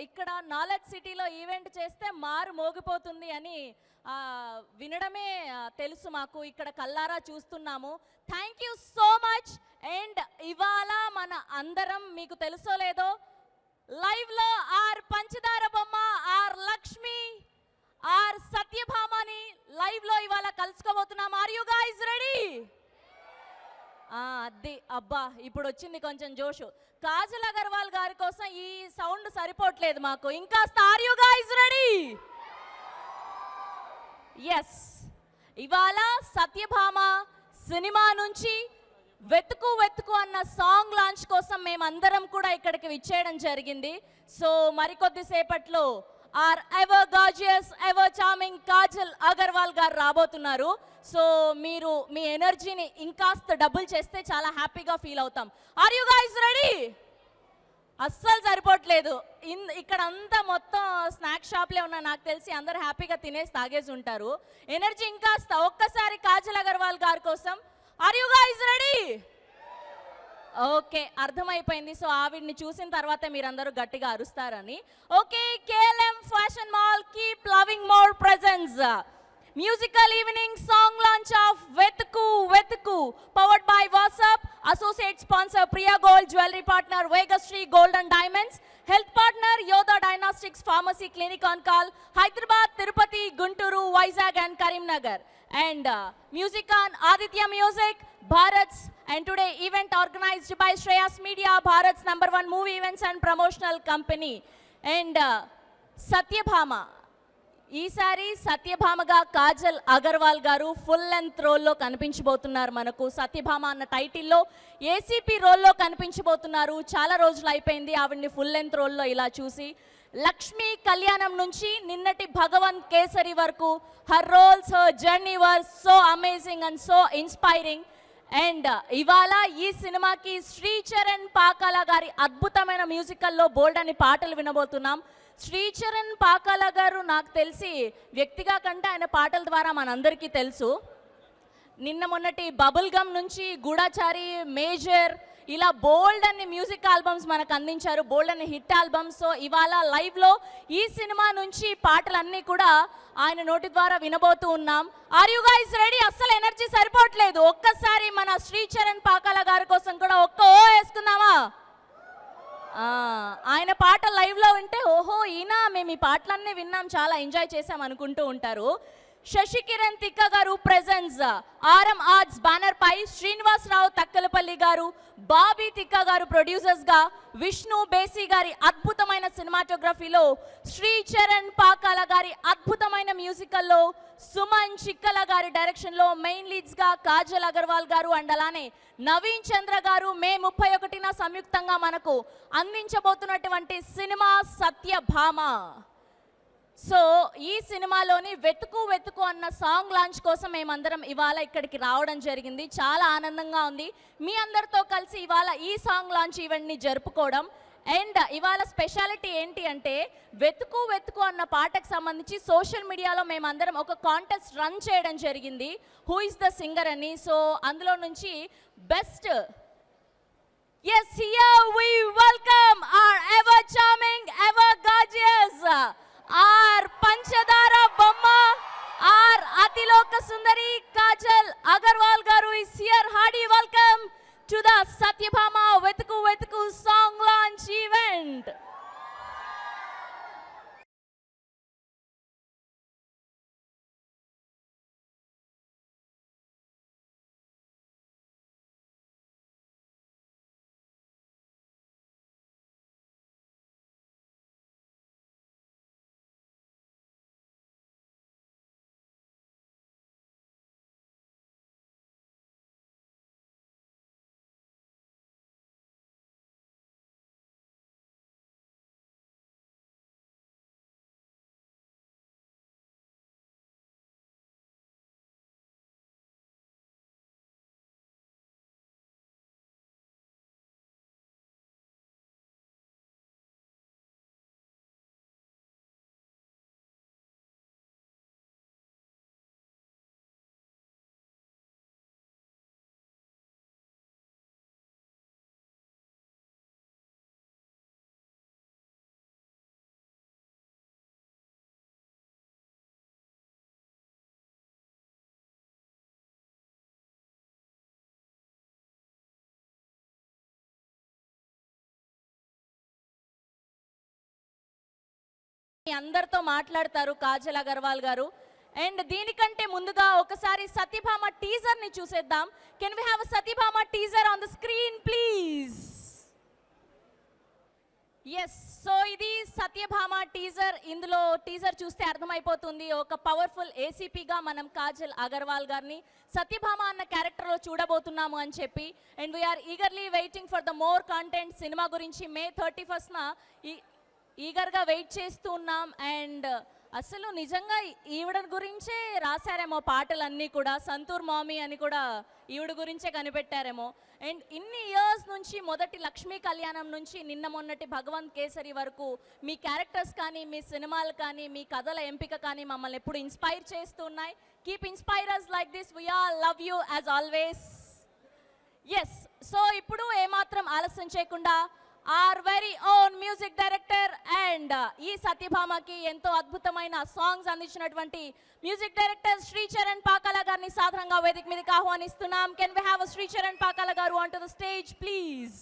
ఇక్కడ నాలెడ్జ్ సిటీలో ఈవెంట్ చేస్తే మారు మోగిపోతుంది అని వినడమే తెలుసు మాకు, ఇక్కడ కల్లారా చూస్తున్నాము. Thank you so much. And ఇవాళ మన అందరం మీకు తెలుసో లేదో లైవ్లో ఆర్ పంచదార బొమ్మ, ఆర్ లక్ష్మి, ఆర్ సత్యభామని లైవ్లో ఇవాళ కలుసుకోబోతున్నాం. Are you guys ready? అది అబ్బా ఇప్పుడు వచ్చింది కొంచెం జోషు. కాజల్ అగర్వాల్ గారి కోసం ఈ సౌండ్ సరిపోవట్లేదు మాకు, ఇంకా are you guys ready? Yes, ఇవాళ సత్యభామ సినిమా నుంచి వెతుకు వెతుకు అన్న సాంగ్ లాంచ్ కోసం మేమందరం కూడా ఇక్కడికి విచ్చేయడం జరిగింది. సో మరికొద్ది సేపట్లో our ever gorgeous, ever charming Kajal Agarwal గారు రాబోతున్నారు. సో మీరు మీ ఎనర్జీని ఇంకాస్త డబుల్ చేస్తే చాలా హ్యాపీగా ఫీల్ అవుతాం. Are you guys ready? అస్సలు సరిపోవట్లేదు. ఇక్కడ అంతా మొత్తం స్నాక్ షాప్లే ఉన్నా, నాకు తెలిసి అందరూ హ్యాపీగా తినేసి తాగేసి ఉంటారు. ఎనర్జీ ఇంకాస్త ఒక్కసారి కాజల్ అగర్వాల్ గారి కోసం. Are you guys ready? Okay, అర్థమైపోయింది. సో ఆవిడ్ని చూసిన తర్వాత మీరందరూ గట్టిగా అరుస్తారని. Okay, KLM fashion mall keep loving more presence. Musical evening song launch of వెతుకు వెతుకు powered by WhatsApp. Associate sponsor Priya gold, jewellery partner Vegashree gold and diamonds, health partner Yodha diagnostics pharmacy clinic on call, Hyderabad, Tirupati, Guntur, Vizag and Karimnagar. And music on Aditya Music, Bharat's, and today event organized by Shreyas Media, Bharat's #1 movie events and promotional company. And Satyabhama, ఈసారి సత్యభామగా కాజల్ అగర్వాల్ గారు full length రోల్లో కనిపించబోతున్నారు. మనకు సత్యభామ అన్న టైటిల్లో ACP రోల్లో కనిపించబోతున్నారు. చాలా రోజులు అయిపోయింది ఆవిడ్ని ఫుల్ లెంత్ రోల్లో ఇలా చూసి. లక్ష్మీ కళ్యాణం నుంచి నిన్నటి భగవంత్ కేసరి వరకు her roles, her journey was so amazing and so inspiring. And ఇవాళ ఈ సినిమాకి శ్రీచరణ్ పాకాల గారి అద్భుతమైన మ్యూజికల్లో బోల్డ్ అని పాటలు వినబోతున్నాం. శ్రీచరణ్ పాకాల గారు నాకు తెలిసి వ్యక్తిగా కంటే ఆయన పాటల ద్వారా మనందరికీ తెలుసు. నిన్న మొన్నటి బబుల్ గమ్ నుంచి గూఢాచారి, మేజర్, ఇలా బోల్డ్ అన్ని మ్యూజిక్ ఆల్బమ్స్ మనకు అందించారు, బోల్డ్ అన్ని హిట్ ఆల్బమ్స్. సో ఇవాళ లైవ్లో ఈ సినిమా నుంచి పాటలన్నీ కూడా ఆయన నోటి ద్వారా వినబోతూ ఉన్నాం. Are you guys ready? అస్సలు ఎనర్జీ సరిపోవట్లేదు. ఒక్కసారి మన శ్రీచరణ్ పాకాల గారి కోసం కూడా ఒక్క ఓ వేసుకుందామా? ఆయన పాట లైవ్లో వింటే ఓహో ఈయన, మేము ఈ పాటలన్నీ విన్నాం, చాలా ఎంజాయ్ చేసాం అనుకుంటూ ఉంటారు. శశికిరణ్ తిక్క గారు ప్రెజెన్స్, ఆర్ఎం ఆర్ట్స్ బ్యానర్ పై శ్రీనివాసరావు తక్కలపల్లి గారు, బాబీ తిక్క గారు ప్రొడ్యూసర్స్ గా, విష్ణు బేసి గారి అద్భుతమైన సినిమాటోగ్రఫీలో, శ్రీచరణ్ పాకాల గారి అద్భుతమైన మ్యూజికల్లో, సుమన్ చిక్కల గారి డైరెక్షన్ లో మెయిన్ లీడ్స్ గా కాజల్ అగర్వాల్ గారు అండ్ అలానే నవీన్ చంద్ర గారు మే 31న సంయుక్తంగా మనకు అందించబోతున్నటువంటి సినిమా సత్యభామ. సో ఈ సినిమాలోని వెతుకు వెతుకు అన్న సాంగ్ లాంచ్ కోసం మేమందరం ఇవాళ ఇక్కడికి రావడం జరిగింది. చాలా ఆనందంగా ఉంది మీ అందరితో కలిసి ఇవాళ ఈ సాంగ్ లాంచ్ ఈవెంట్ని జరుపుకోవడం. అండ్ ఇవాళ స్పెషాలిటీ ఏంటి అంటే వెతుకు వెతుకు అన్న పాటకు సంబంధించి సోషల్ మీడియాలో మేమందరం ఒక కాంటెస్ట్ రన్ చేయడం జరిగింది, హూ ఇస్ ద సింగర్ అని. సో అందులో నుంచి best, yes, here we welcome our ever charming, ever gorgeous, our పంచదార బొమ్మ, our అతిలోక సుందరి కాజల్ అగర్వాల్ గారు is here. Hearty welcome to the Satyabhama వెతుకు వెతుకు song launch event. అందరితో మాట్లాడతారు కాజల్ అగర్వాల్ గారు. అండ్ దీనికంటే ముందుగా ఒకసారి సత్యభామ టీజర్ ని చూసేద్దాం. Can we have Satyabhama teaser on the screen please? Yes, so ఇది సత్యభామ టీజర్. ఇందులో టీజర్ చూస్తే అర్థమైపోతుంది ఒక పవర్ఫుల్ ఏసీపీగా మనం కాజల్ అగర్వాల్ గారిని సత్యభామ అన్న క్యారెక్టర్లో చూడబోతున్నాము అని చెప్పి. And we are eagerly waiting for the more content. Cinema గురించి May 31st ఈగర్గా వెయిట్ చేస్తూ ఉన్నాం. అండ్ అసలు నిజంగా ఈవిడ గురించే రాశారేమో పాటలన్నీ కూడా, సంతూర్ మామీ అని కూడా ఈవిడ గురించే కనిపెట్టారేమో. అండ్ ఇన్ని ఇయర్స్ నుంచి మొదటి లక్ష్మీ కళ్యాణం నుంచి నిన్న మొన్నటి భగవంత్ కేసరి వరకు మీ క్యారెక్టర్స్ కానీ, మీ సినిమాలు కానీ, మీ కథల ఎంపిక కానీ మమ్మల్ని ఎప్పుడు ఇన్స్పైర్ చేస్తూ ఉన్నాయి. Keep inspirers like this. We all love you as always. Yes, so ఇప్పుడు ఏమాత్రం ఆలస్యం చేయకుండా our very own music director and ఈ సత్యభామకి ఎంతో అద్భుతమైన సాంగ్స్ అందించినటువంటి మ్యూజిక్ డైరెక్టర్ శ్రీచరణ్ పాకాల గారిని సాధారణంగా వేదిక మీదకి ఆహ్వానిస్తున్నాం. Can we have Sricharan Pakala గారు on to the stage please?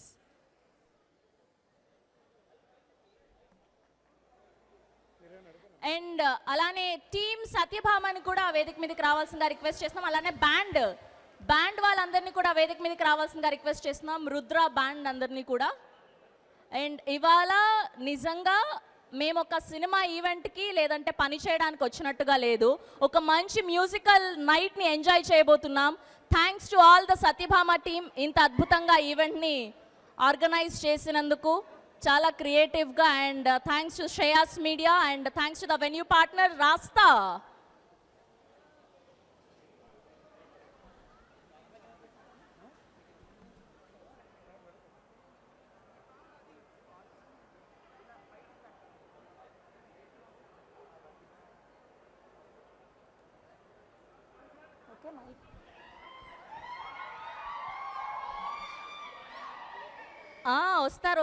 And అలానే టీమ్ సత్యభామని కూడా వేదిక మీదకి రావాల్సిందిగా రిక్వెస్ట్ చేస్తున్నాం. అలానే బ్యాండ్ వాళ్ళందరినీ కూడా వేదిక మీదకి రావాల్సిందిగా రిక్వెస్ట్ చేస్తున్నాం. రుద్ర బ్యాండ్ అందరినీ కూడా. అండ్ ఇవాళ నిజంగా మేము ఒక సినిమా ఈవెంట్కి లేదంటే పని చేయడానికి వచ్చినట్టుగా లేదు, ఒక మంచి మ్యూజికల్ నైట్ని ఎంజాయ్ చేయబోతున్నాం. Thanks to all the Satyabhama team ఇంత అద్భుతంగా ఈవెంట్ని ఆర్గనైజ్ చేసినందుకు, చాలా క్రియేటివ్గా. And thanks to Shreyas media and thanks to the venue partner రాస్తా.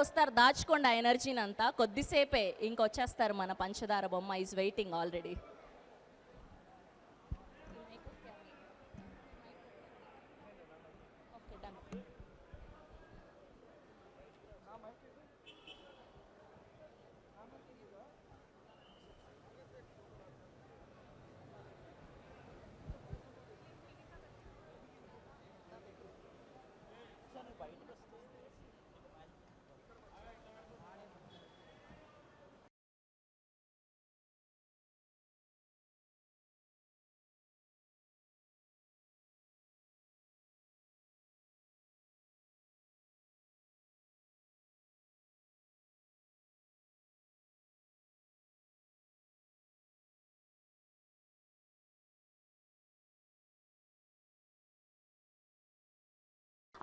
వస్తారు దాచుకోండి ఆ ఎనర్జీని అంతా, కొద్దిసేపే ఇంకొచ్చేస్తారు. మన పంచదార బొమ్మ ఈజ్ వెయిటింగ్ ఆల్రెడీ.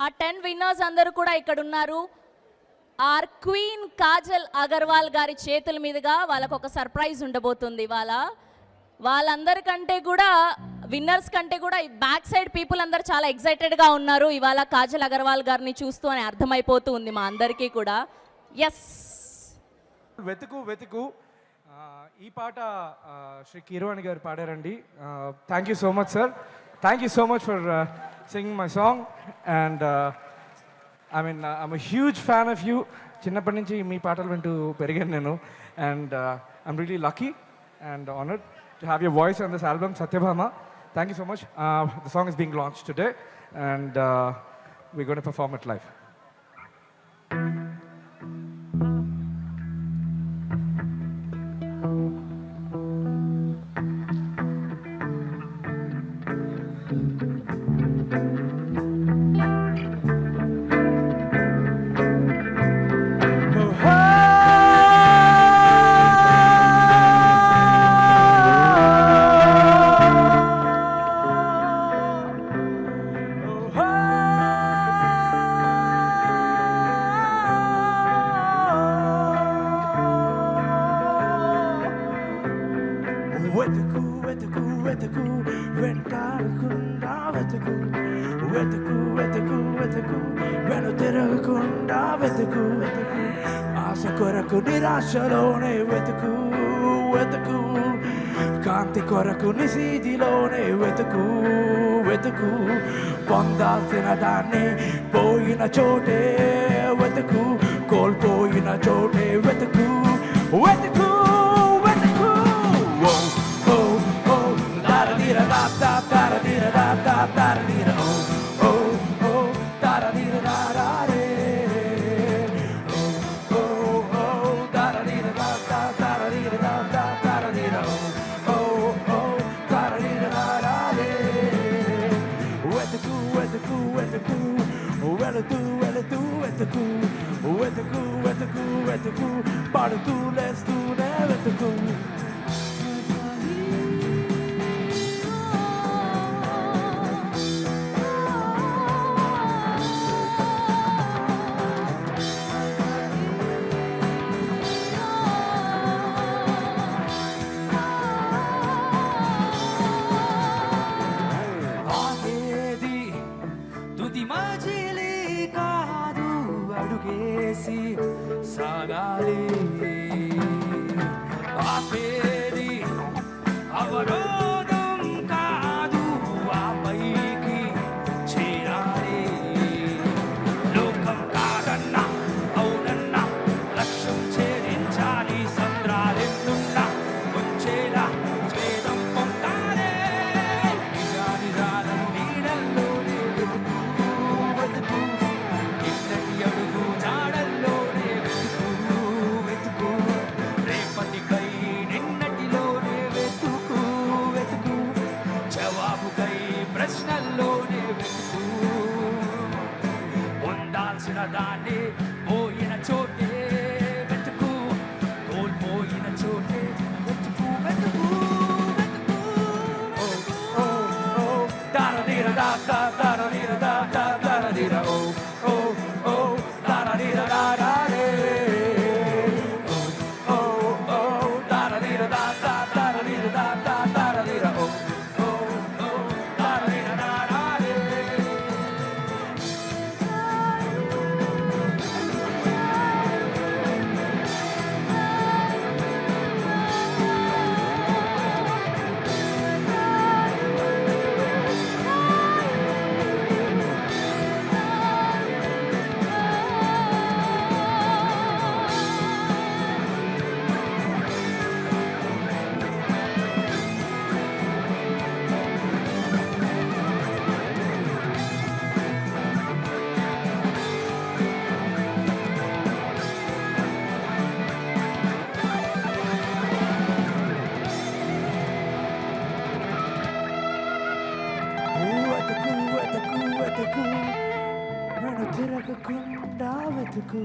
ఆ 10 విన్నర్స్ అందరూ కూడా ఇక్కడ ఉన్నారు. ఆర్ క్వీన్ కాజల్ అగర్వాల్ గారి చేతుల మీదుగా వాళ్ళకు ఒక సర్ప్రైజ్ ఉండబోతుంది. వాళ్ళందరికంటే కూడా విన్నర్స్ కంటే కూడా బ్యాక్ సైడ్ పీపుల్ అందరు చాలా ఎక్సైటెడ్గా ఉన్నారు ఇవాళ కాజల్ అగర్వాల్ గారిని చూస్తూ అని అర్థమైపోతూ ఉంది మా అందరికీ కూడా. ఎస్, వెతుకు ఈ పాట శ్రీ కీరవాణి గారు పాడారండి. Thank you so much sir. Thank you so much for singing my song, and I'm a huge fan of you. చిన్నప్పటి నుంచి మీ పాటలు వింటూ పెరిగాను నేను, and I'm really lucky and honored to have your voice on this album, Satyabhama. Thank you so much. The song is being launched today, and we're going to perform it live. వెతుకు వెంటాడకుండా వెతుకు వెతుకు వెతుకు వెతుకు వెను తిరగకుండా వెతుకు ఆశ కొరకు నిరాశలోనే వెతుకు వెతుకు కాంతి కొరకు నిశీధిలోనే వెతుకు వెతుకు పొందాల్సిన దాన్ని పోయిన చోటే వెతుకు కోల్పోయిన చోటే వెతుకు వెతుకు వెతుకు వెతుకు వెతుకు వెతుకు వెతుకు పాడుతూ లేస్తూనే వెతుకు ఆగేది తుది మజిలీ కాదు అడుగేసి సాగాలి ఆపేది అవరోధం కాదు ఆ పైకి చేరాలి లోకం కాదన్నా అవునన్నా లక్ష్యం ఛేదించాలి సంద్రాలెన్నున్నా వచ్చేలా స్వేదం పొందాలే నిజాలను నీడల్లోనే వెతుకు వెతుకు ఇంతటి అడుగు జాడల్లోనే వెతుకు వెతుకు రేపటికై నిన్నటిలోనే వెతుకు వెతుకు జవాబుకై ప్రశ్నల్లోనే వెతుకు పొందాల్సిన దాన్ని పోయిన చోటే వెతుకు కోల్పోయిన చోటే వెతుకు వెతుకు వెతుకు ఓ ఓ దారదీర దాకా దారదీర దాకా దారదీర ఓ ఓ ఓ దారదీర దారే ఓ ఓ దారదీర దాకా దారదీర దాకా దారదీర ఓ ఓ ఓ దారదీర దారే వెతుకు వెతుకు వెతుకు నన్ను తిరగకుండా వెతుకు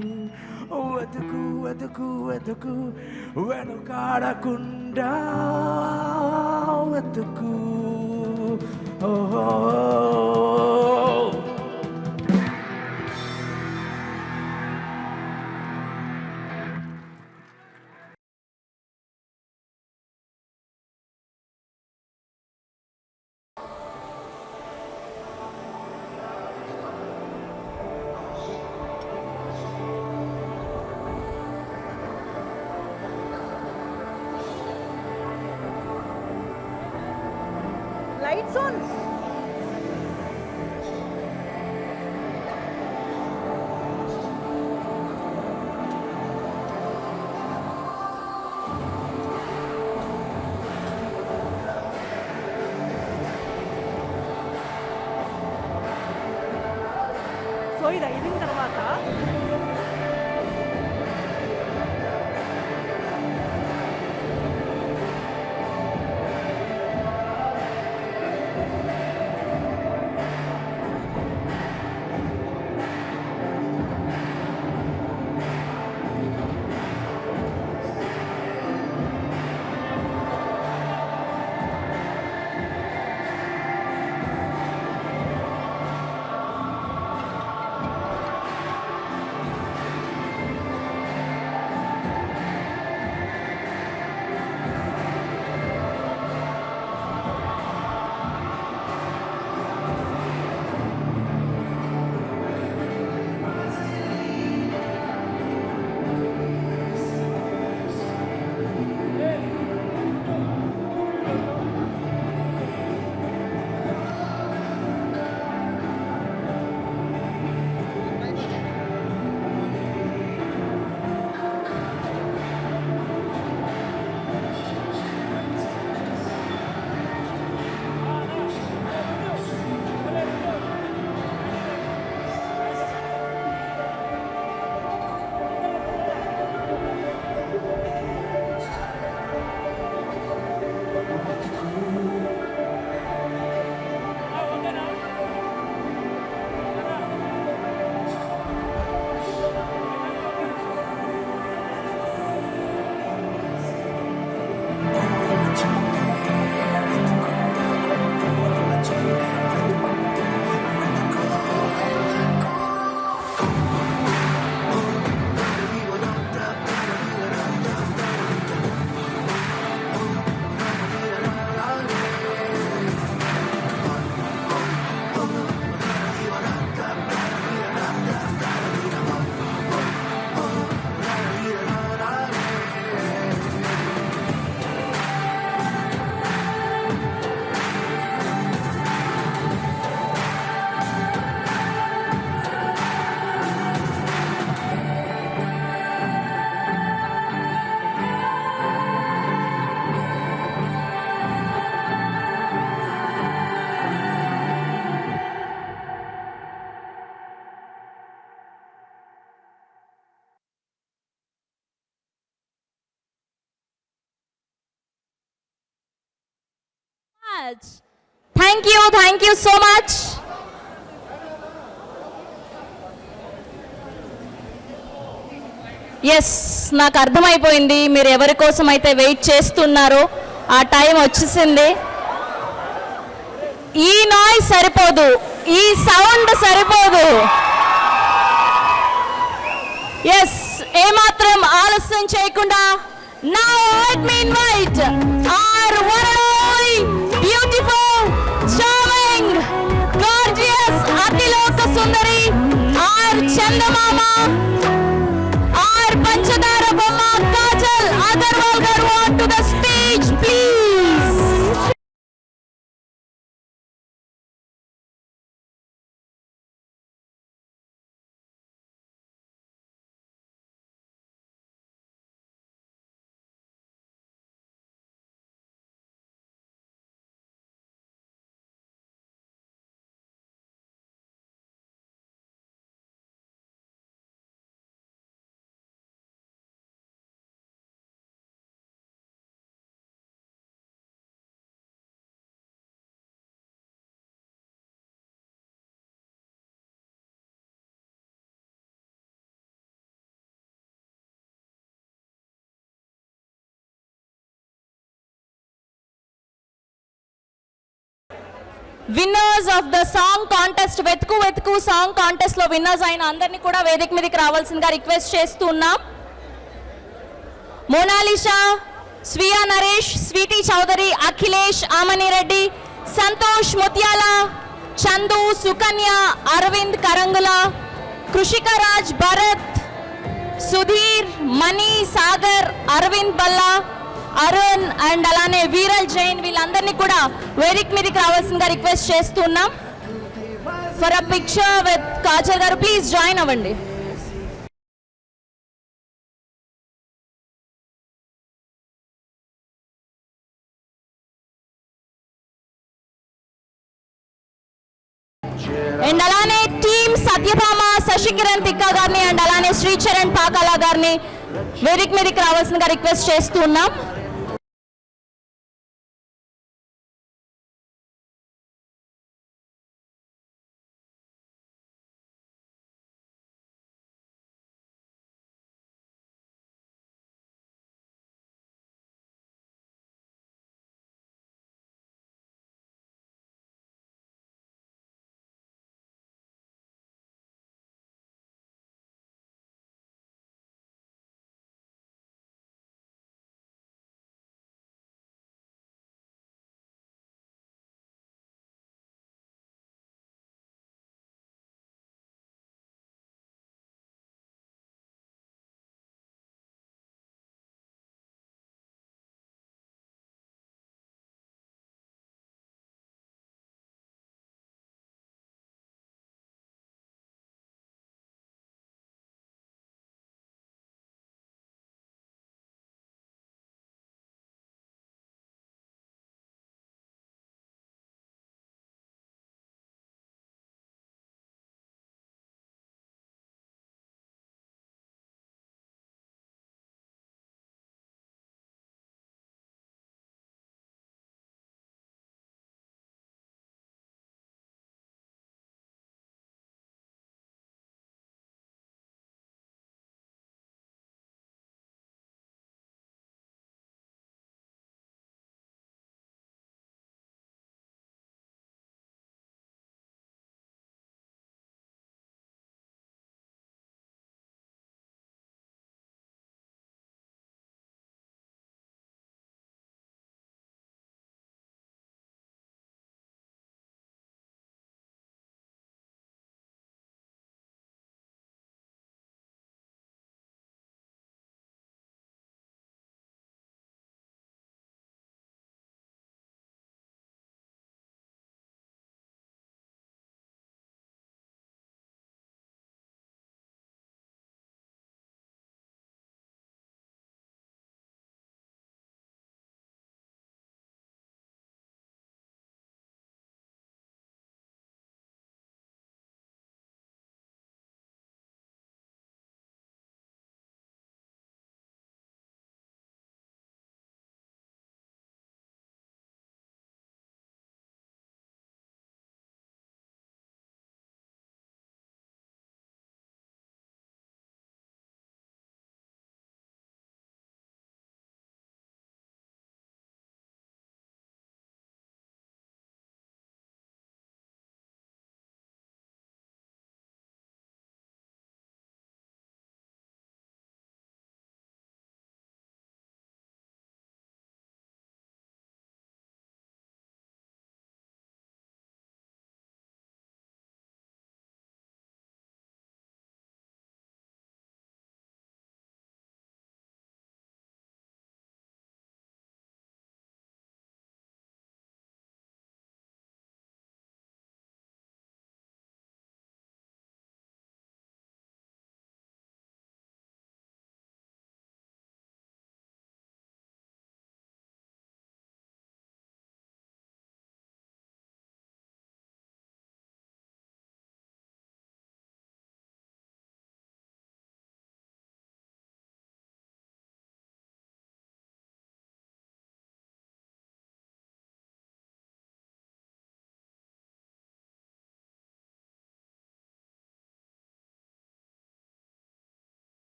వెతుకు వెతుకు వెతుకు వెనుకాడకుండా వెతుకు ఓహో Lights on. సో ఇది అయిన తర్వాత much. Thank you so much. Yes, నాకు అర్థమైపోయింది మీరు ఎవరి కోసం అయితే వెయిట్ చేస్తున్నారో ఆ టైం వచ్చేసింది. ఈ నాయిస్ సరిపోదు, ఈ సౌండ్ సరిపోదు. ఎస్, ఏమాత్రం ఆలస్యం చేయకుండా now let me invite our one and only beautiful, charming, gorgeous Athiloka Sundari our Chandamama, our పంచదార బొమ్మ కాజల్ అగర్వాల్ గారు onto the stage please. Winners of the song contest వెతుకు వెతుకు సాంగ్ కాంటెస్ట్ లో విన్నర్స్ అయిన అందరినీ కూడా వేదిక మీదకి రావాల్సిందిగా రిక్వెస్ట్ చేస్తున్నాం. మోనాలిషా, స్వియా నరేష్, స్వీటీ చౌదరి, అఖిలేష్, ఆమని రెడ్డి, సంతోష్ ముత్యాల, చందు, సుకన్య, అరవింద్ కరంగుల, కృషిక రాజ్, భరత్, సుధీర్, మణి, సాగర్, అరవింద్ బల్లా, అరుణ్ అండ్ అలానే వీరల్ జైన్ వీళ్ళందరినీ కూడా వేదిక మీదకి రావాల్సిందిగా రిక్వెస్ట్ చేస్తున్నాం. For a picture with Kajal గారు ప్లీజ్ జాయిన్ అవ్వండి. అండ్ అలానే టీమ్ సత్యభామ, శశికిరణ్ తిక్క గారిని అండ్ అలానే శ్రీచరణ్ పాకాల గారిని వేదిక మీదకి రావాల్సిందిగా రిక్వెస్ట్ చేస్తున్నాం.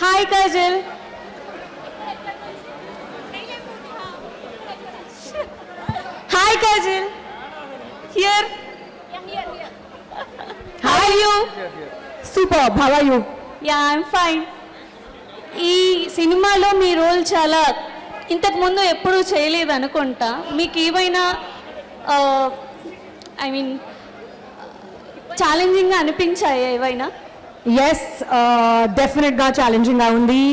Hi Kajal. Hi Kajal. Here. How are you? Super, how are you? Yeah I'm fine. ఈ సినిమాలో మీ రోల్ చాలా ఇంతకుముందు ఎప్పుడూ చేయలేదు అనుకుంటా. మీకు ఏమైనా ఐ మీన్ ఛాలెంజింగ్గా అనిపించాయా ఏవైనా? ఎస్, డెఫినెట్గా ఛాలెంజింగ్గా ఉంది.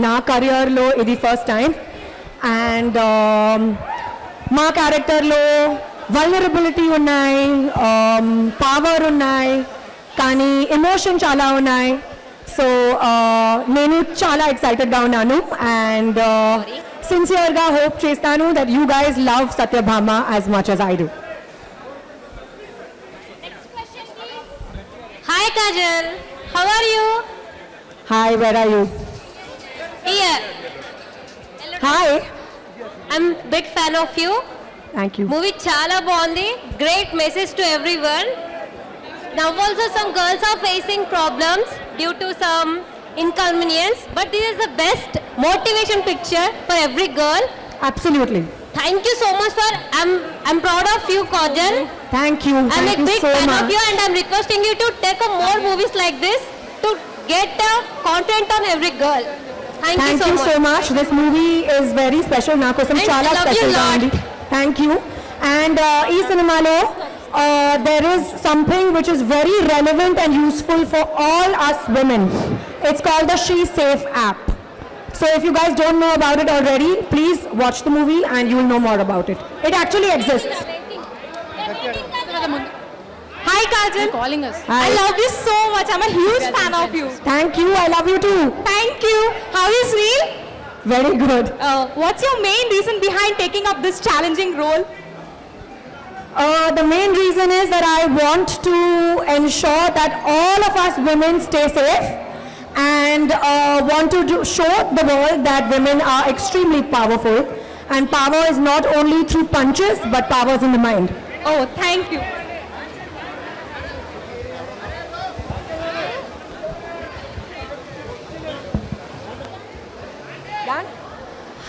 నా కెరియర్లో ఇది ఫస్ట్ టైం. అండ్ మా క్యారెక్టర్లో వల్నరబిలిటీ ఉన్నాయి, పవర్ ఉన్నాయి, కానీ ఎమోషన్ చాలా ఉన్నాయి. సో నేను చాలా ఎక్సైటెడ్గా ఉన్నాను అండ్ సిన్సియర్గా హోప్ చేస్తాను that you guys love Satyabhama as much as I do. Hi Kajal, how are you? Hi, where are you? Here. Hi, I'm big fan of you. Thank you. Movie చాలా బాగుంది. Great message to everyone. Now also some girls are facing problems due to some inconvenience, but this is the best motivation picture for every girl. Absolutely. Thank you so much for I'm proud of you, Kajal. Thank you. I'm a Thank you big so fan much. of you and I'm requesting you to take up more movies like this to get content on every girl. Thank you Thank so you much. so much. This movie is very special. నా కోసం And చాలా I love you special గా lot. ఉంది. Thank you. And ఈ సినిమాలో there is something which is very relevant and useful for all us women. It's called the She Safe app. So if you guys don't know about it already, please watch the movie and you will know more about it. It actually exists. Hi Kajal. Calling us. Hi. I love you so much. I'm a huge fan of you. Thank you. I love you too. Thank you. How is Reel? Very good. What's your main reason behind taking up this challenging role? The main reason is that I want to ensure that all of us women stay safe and want to show the world that women are extremely powerful and power is not only through punches but power is in the mind. Oh, thank you.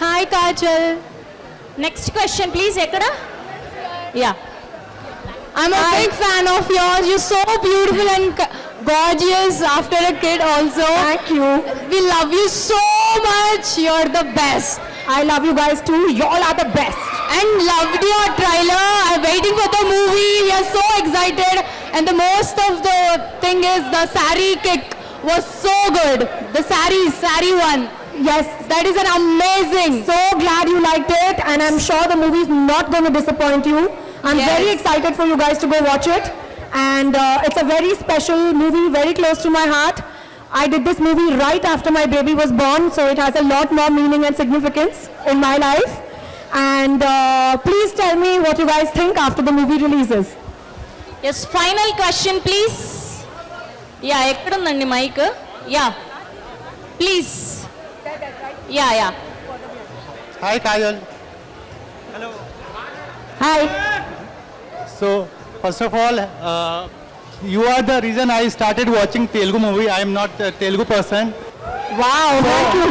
Hi Kajal. Next question please. Ekkada? Yeah. I'm a big fan of yours. You're so beautiful and gorgeous after a kid also. Thank you. We love you so much. You're the best. I love you guys too. You all are the best. And loved your trailer. I'm waiting for the movie. We are so excited. And the most of the thing is the saree kick was so good. The saree one. Yes, That is an amazing. so glad you liked it and I'm sure the movie is not going to disappoint you. I'm Yes. very excited for you guys to go watch it and it's a very special movie, very close to my heart. I did this movie right after my baby was born, so it has a lot more meaning and significance in my life. And please tell me what you guys think after the movie releases. Yes final question please. Yeah ఎక్కడుందండి mic? Yeah please. Yeah yeah Hi Kajal. Hi. So first of all, you are the reason I started watching Telugu movie. I am not a Telugu person. Wow, thank you.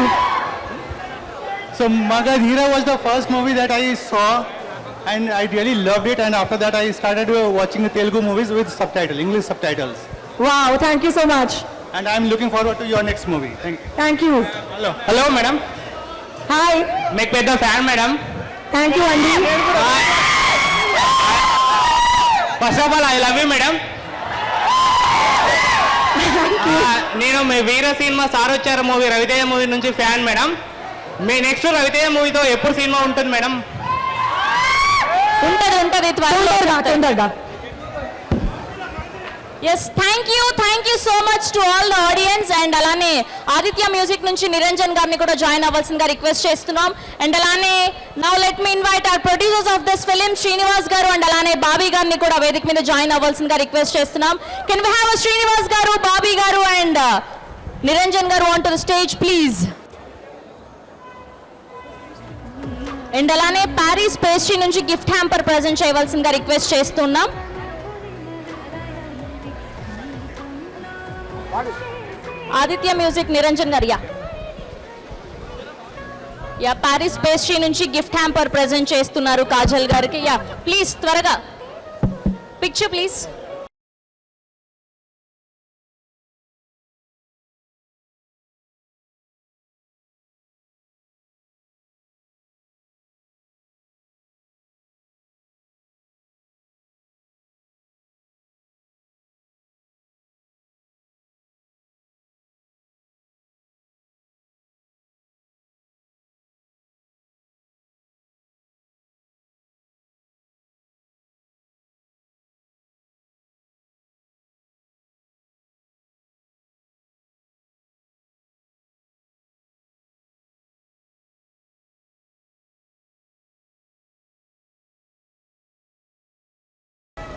So Magadhira was the first movie that I saw and I really loved it, and after that I started watching the Telugu movies with subtitle, English subtitles. Wow, thank you so much. And I am looking forward to your next movie. Thank you. Thank you. Hello madam, Hi. మీకు పెద్ద fan madam. Thank you, Andy. First of all I love you madam. నేను మీ Veera cinema sir వచ్చారు movie, Raviteja movie నుంచి fan madam. మీ next Raviteja మూవీతో ఎప్పుడు cinema ఉంటుంది మేడం? ఉంటుంది త్వరలో. తొందరగా. Yes thank you so much to all the audience. And అలానే ఆదిత్య మ్యూజిక్ నుంచి నిరంజన్ గారిని కూడా జాయిన్ అవ్వాల్సిందిగా రిక్వెస్ట్ చేస్తున్నాం. అండ్ అలానే now let me invite our producers of this film Srinivas గారు అండ్ అలానే బాబీ గారిని కూడా వేదిక మీద జాయిన్ అవ్వాల్సిందిగా రిక్వెస్ట్ చేస్తున్నాం. కెన్ వి హ్యావ్ శ్రీనివాస్ గారు, బాబీ గారు అండ్ నిరంజన్ గారు on to the stage please. And అలానే ప్యారిస్ పేస్ట్రీ నుంచి గిఫ్ట్ హ్యాంపర్ ప్రజెంట్ చేయవలసిందిగా రిక్వెస్ట్ చేస్తున్నాం. ఆదిత్య మ్యూజిక్ నిరంజన్ గారు. యా ప్యారిస్ పేస్ట్రీ నుంచి గిఫ్ట్ హ్యాంపర్ ప్రెజెంట్ చేస్తున్నారు కాజల్ గారికి. యా ప్లీజ్ త్వరగా పిక్చర్ ప్లీజ్.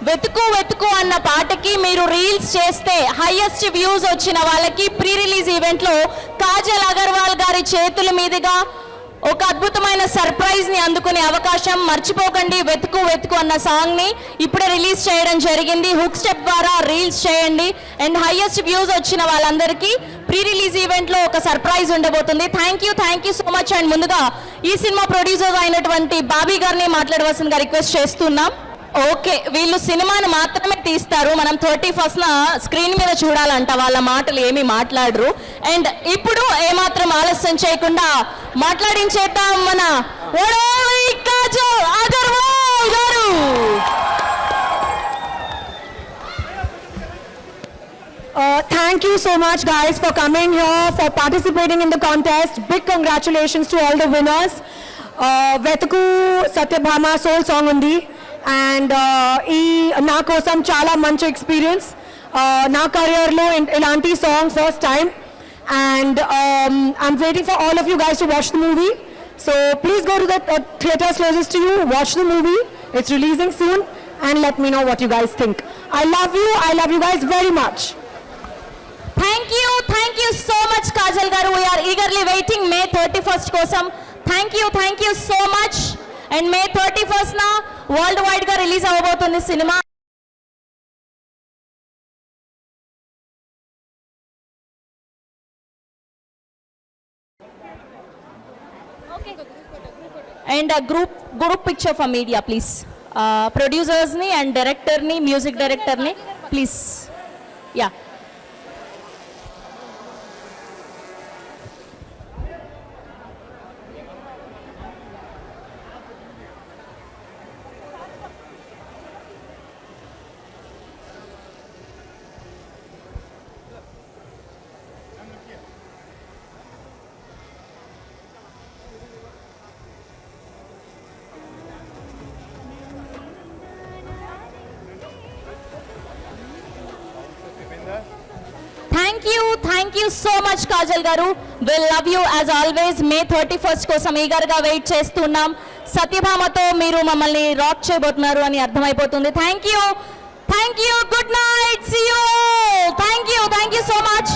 వెతుకు వెతుకు అన్న పాటకి మీరు రీల్స్ చేస్తే హైయెస్ట్ వ్యూస్ వచ్చిన వాళ్ళకి ప్రీ రిలీజ్ ఈవెంట్లో కాజల్ అగర్వాల్ గారి చేతుల మీదుగా ఒక అద్భుతమైన సర్ప్రైజ్ ని అందుకునే అవకాశం. మర్చిపోకండి, వెతుకు వెతుకు అన్న సాంగ్ ని ఇప్పుడే రిలీజ్ చేయడం జరిగింది. హుక్ స్టెప్ ద్వారా రీల్స్ చేయండి. అండ్ హైయెస్ట్ వ్యూస్ వచ్చిన వాళ్ళందరికీ ప్రీ రిలీజ్ ఈవెంట్ లో ఒక సర్ప్రైజ్ ఉండబోతుంది. Thank you so much. And ముందుగా ఈ సినిమా ప్రొడ్యూసర్స్ అయినటువంటి బాబీ గారిని మాట్లాడవలసిందిగా రిక్వెస్ట్ చేస్తున్నాం. ఓకే, వీళ్ళు సినిమాను మాత్రమే తీస్తారు, మనం 31st స్క్రీన్ మీద చూడాలంట, వాళ్ళ మాటలు ఏమీ మాట్లాడరు. అండ్ ఇప్పుడు ఏమాత్రం ఆలస్యం చేయకుండా మాట్లాడించేద్దాం మన ఓడోలి కాజల్ అగర్వాల్ గారు. Thank you so much guys for coming here, for participating in the contest. Big congratulations to all the winners. Vetuku Satyabhama soul song undi. And ఈ నా కోసం చాలా మంచి ఎక్స్పీరియన్స్ నా కెరియర్లో ఇలాంటి song first time. And I'm waiting for all of you guys to watch the movie. So please go to the theatres closest to you, watch the movie. It's releasing soon and let me know what you guys think. I love you guys very much. Thank you so much Kajal గారు. We are eagerly waiting మే 31st కోసం. Thank you so much. And May 31st world wide గా release అవ్వబోతుంది సినిమా. And group picture for media please. ప్రొడ్యూసర్స్ని and డైరెక్టర్ని, music డైరెక్టర్ని please. Yeah thank you so much Kajal గారు. Will love you as always. May 31st కోసం ఈగర్గా wait చేస్తున్నాం. సత్యభామతో మీరు మమ్మల్ని రాక్ చేయబోతున్నారు అని అర్థమైపోతుంది. Thank you. Good night. See you. Thank you so much.